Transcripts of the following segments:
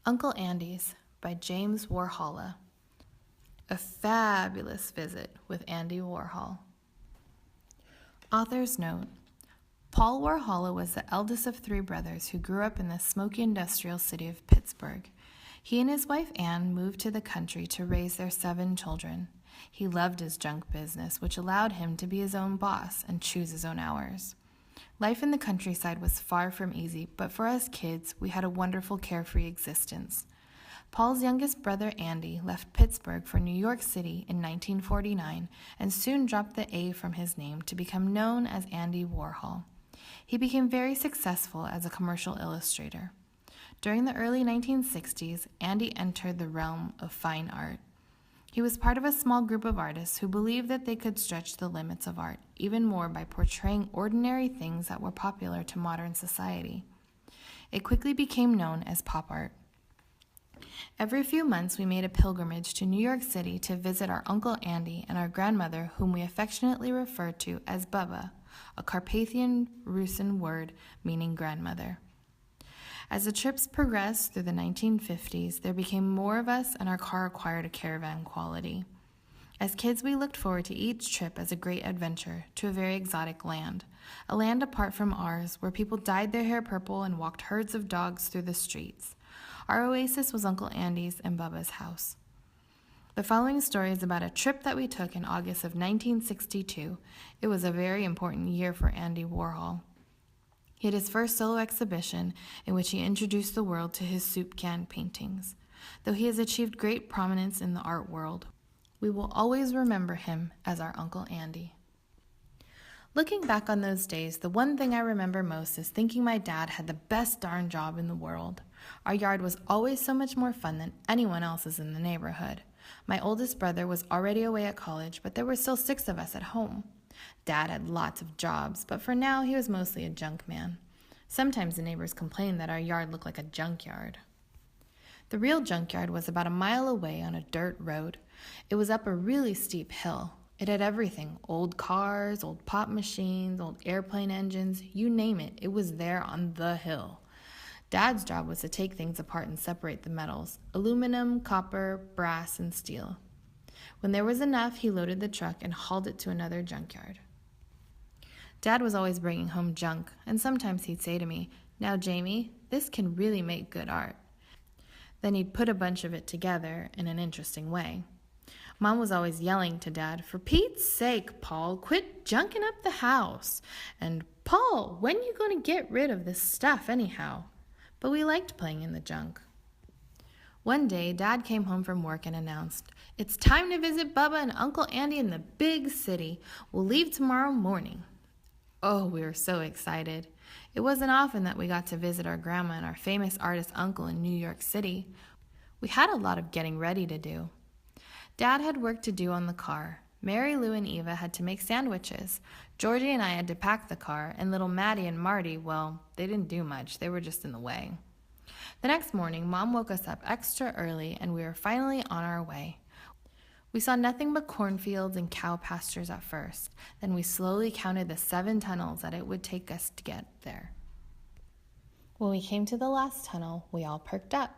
Uncle Andy's by James Warhola. A fabulous visit with Andy Warhol. Author's note: Paul Warhola was the eldest of three brothers who grew up in the smoky industrial city of Pittsburgh. He and his wife Anne moved to the country to raise their 7 children. He loved his junk business, which allowed him to be his own boss and choose his own hours. Life in the countryside was far from easy, but for us kids, we had a wonderful, carefree existence. Paul's youngest brother, Andy, left Pittsburgh for New York City in 1949 and soon dropped the A from his name to become known as Andy Warhol. He became very successful as a commercial illustrator. During the early 1960s, Andy entered the realm of fine art. He was part of a small group of artists who believed that they could stretch the limits of art even more by portraying ordinary things that were popular to modern society. It quickly became known as pop art. Every few months, we made a pilgrimage to New York City to visit our Uncle Andy and our grandmother, whom we affectionately referred to as Baba, a Carpathian Rusyn word meaning grandmother. As the trips progressed through the 1950s, there became more of us and our car acquired a caravan quality. As kids, we looked forward to each trip as a great adventure to a very exotic land, a land apart from ours where people dyed their hair purple and walked herds of dogs through the streets. Our oasis was Uncle Andy's and Bubba's house. The following story is about a trip that we took in August of 1962. It was a very important year for Andy Warhol. He had his first solo exhibition in which he introduced the world to his soup can paintings. Though he has achieved great prominence in the art world, we will always remember him as our Uncle Andy. Looking back on those days, the one thing I remember most is thinking my dad had the best darn job in the world. Our yard was always so much more fun than anyone else's in the neighborhood. My oldest brother was already away at college, but there were still 6 of us at home. Dad had lots of jobs, but for now he was mostly a junk man. Sometimes the neighbors complained that our yard looked like a junkyard. The real junkyard was about a mile away on a dirt road. It was up a really steep hill. It had everything: old cars, old pop machines, old airplane engines, you name it. It was there on the hill. Dad's job was to take things apart and separate the metals: aluminum, copper, brass, and steel. When there was enough, he loaded the truck and hauled it to another junkyard. Dad was always bringing home junk, and sometimes he'd say to me, "Now, Jamie, this can really make good art." Then he'd put a bunch of it together in an interesting way. Mom was always yelling to Dad, "For Pete's sake, Paul, quit junking up the house." And, "Paul, when you going to get rid of this stuff anyhow?" But we liked playing in the junk. One day, Dad came home from work and announced, "It's time to visit Bubba and Uncle Andy in the big city. We'll leave tomorrow morning." Oh, we were so excited. It wasn't often that we got to visit our grandma and our famous artist uncle in New York City. We had a lot of getting ready to do. Dad had work to do on the car. Mary Lou and Eva had to make sandwiches. Georgie and I had to pack the car, and little Maddie and Marty, well, they didn't do much. They were just in the way. The next morning, Mom woke us up extra early, and we were finally on our way. We saw nothing but cornfields and cow pastures at first. Then we slowly counted the 7 tunnels that it would take us to get there. When we came to the last tunnel, we all perked up.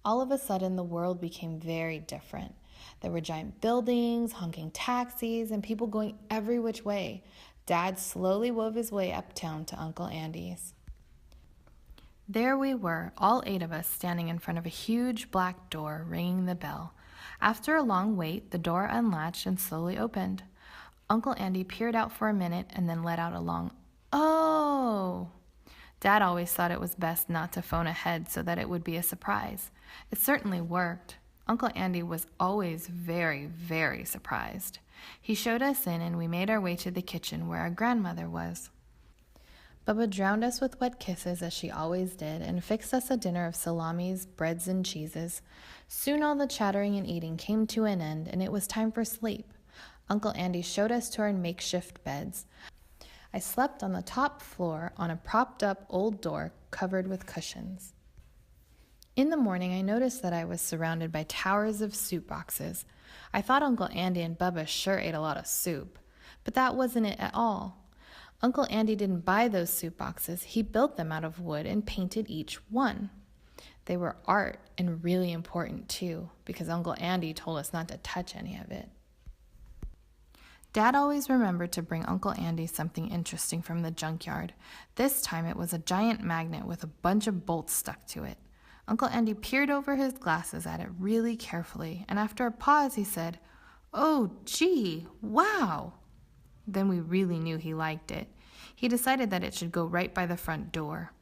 All of a sudden, the world became very different. There were giant buildings, honking taxis, and people going every which way. Dad slowly wove his way uptown to Uncle Andy's. There we were, all 8 of us, standing in front of a huge black door, ringing the bell. After a long wait, the door unlatched and slowly opened. Uncle Andy peered out for a minute and then let out a long, "Oh!" Dad always thought it was best not to phone ahead so that it would be a surprise. It certainly worked. Uncle Andy was always very, very surprised. He showed us in, and we made our way to the kitchen where our grandmother was. Bubba drowned us with wet kisses, as she always did, and fixed us a dinner of salamis, breads, and cheeses. Soon all the chattering and eating came to an end, and it was time for sleep. Uncle Andy showed us to our makeshift beds. I slept on the top floor on a propped-up old door covered with cushions. In the morning, I noticed that I was surrounded by towers of soup boxes. I thought Uncle Andy and Bubba sure ate a lot of soup, but that wasn't it at all. Uncle Andy didn't buy those soup boxes. He built them out of wood and painted each one. They were art and really important too, because Uncle Andy told us not to touch any of it. Dad always remembered to bring Uncle Andy something interesting from the junkyard. This time it was a giant magnet with a bunch of bolts stuck to it. Uncle Andy peered over his glasses at it really carefully, and after a pause he said, "Oh, gee, wow!" Then we really knew he liked it. He decided that it should go right by the front door.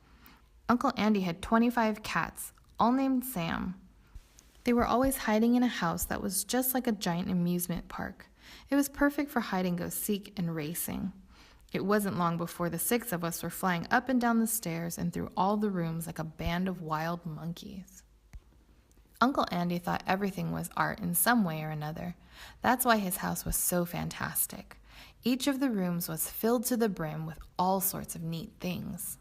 Uncle Andy had 25 cats, all named Sam. They were always hiding in a house that was just like a giant amusement park. It was perfect for hide-and-go-seek and racing. It wasn't long before the 6 of us were flying up and down the stairs and through all the rooms like a band of wild monkeys. Uncle Andy thought everything was art in some way or another. That's why his house was so fantastic. Each of the rooms was filled to the brim with all sorts of neat things.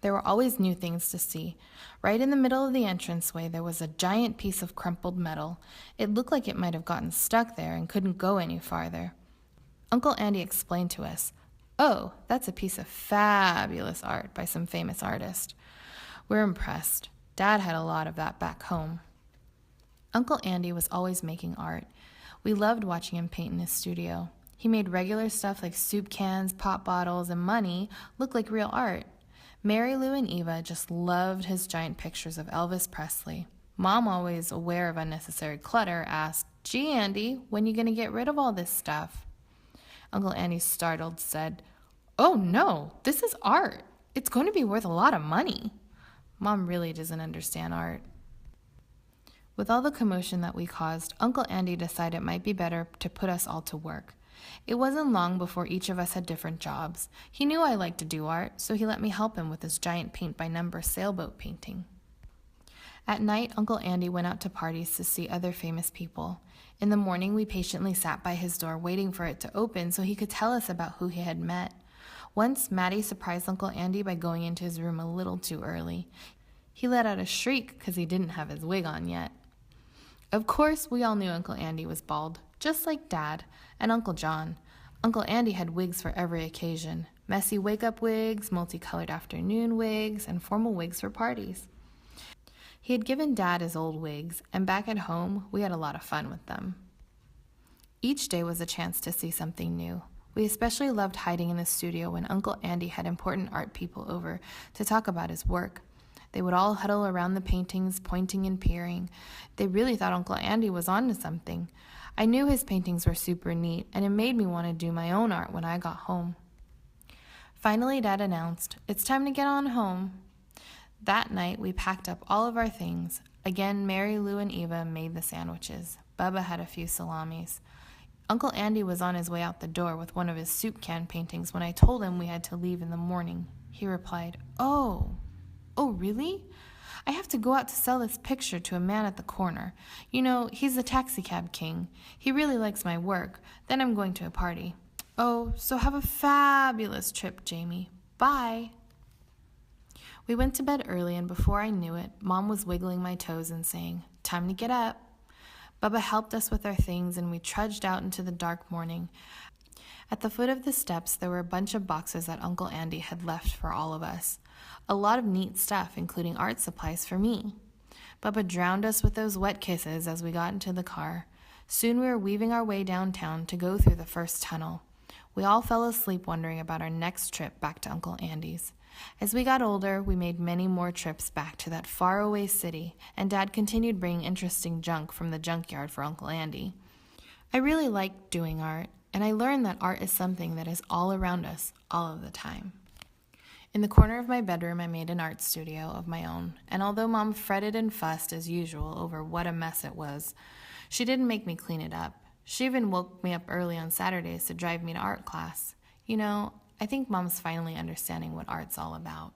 There were always new things to see. Right in the middle of the entranceway, there was a giant piece of crumpled metal. It looked like it might have gotten stuck there and couldn't go any farther. Uncle Andy explained to us, "Oh, that's a piece of fabulous art by some famous artist." We're impressed. Dad had a lot of that back home. Uncle Andy was always making art. We loved watching him paint in his studio. He made regular stuff like soup cans, pop bottles, and money look like real art. Mary Lou and Eva just loved his giant pictures of Elvis Presley. Mom, always aware of unnecessary clutter, asked, "Gee, Andy, when you going to get rid of all this stuff?" Uncle Andy, startled, said, "Oh no, this is art. It's going to be worth a lot of money." Mom really doesn't understand art. With all the commotion that we caused, Uncle Andy decided it might be better to put us all to work. It wasn't long before each of us had different jobs. He knew I liked to do art, so he let me help him with his giant paint-by-number sailboat painting. At night, Uncle Andy went out to parties to see other famous people. In the morning, we patiently sat by his door waiting for it to open so he could tell us about who he had met. Once, Maddie surprised Uncle Andy by going into his room a little too early. He let out a shriek because he didn't have his wig on yet. Of course, we all knew Uncle Andy was bald, just like Dad and Uncle John. Uncle Andy had wigs for every occasion: messy wake-up wigs, multicolored afternoon wigs, and formal wigs for parties. He had given Dad his old wigs, and back at home, we had a lot of fun with them. Each day was a chance to see something new. We especially loved hiding in the studio when Uncle Andy had important art people over to talk about his work. They would all huddle around the paintings, pointing and peering. They really thought Uncle Andy was on to something. I knew his paintings were super neat, and it made me want to do my own art when I got home. Finally, Dad announced, "It's time to get on home." That night, we packed up all of our things. Again, Mary Lou and Eva made the sandwiches. Bubba had a few salamis. Uncle Andy was on his way out the door with one of his soup can paintings when I told him we had to leave in the morning. He replied, "Oh, really? I have to go out to sell this picture to a man at the corner. You know, he's the taxicab king. He really likes my work. Then I'm going to a party." "Oh, so have a fabulous trip, Jamie. Bye." We went to bed early, and before I knew it, Mom was wiggling my toes and saying, "Time to get up." Bubba helped us with our things, and we trudged out into the dark morning. At the foot of the steps, there were a bunch of boxes that Uncle Andy had left for all of us. A lot of neat stuff, including art supplies for me. Bubba drowned us with those wet kisses as we got into the car. Soon we were weaving our way downtown to go through the first tunnel. We all fell asleep wondering about our next trip back to Uncle Andy's. As we got older, we made many more trips back to that faraway city, and Dad continued bringing interesting junk from the junkyard for Uncle Andy. I really liked doing art, and I learned that art is something that is all around us, all of the time. In the corner of my bedroom, I made an art studio of my own, and although Mom fretted and fussed as usual over what a mess it was, she didn't make me clean it up. She even woke me up early on Saturdays to drive me to art class. You know, I think Mom's finally understanding what art's all about.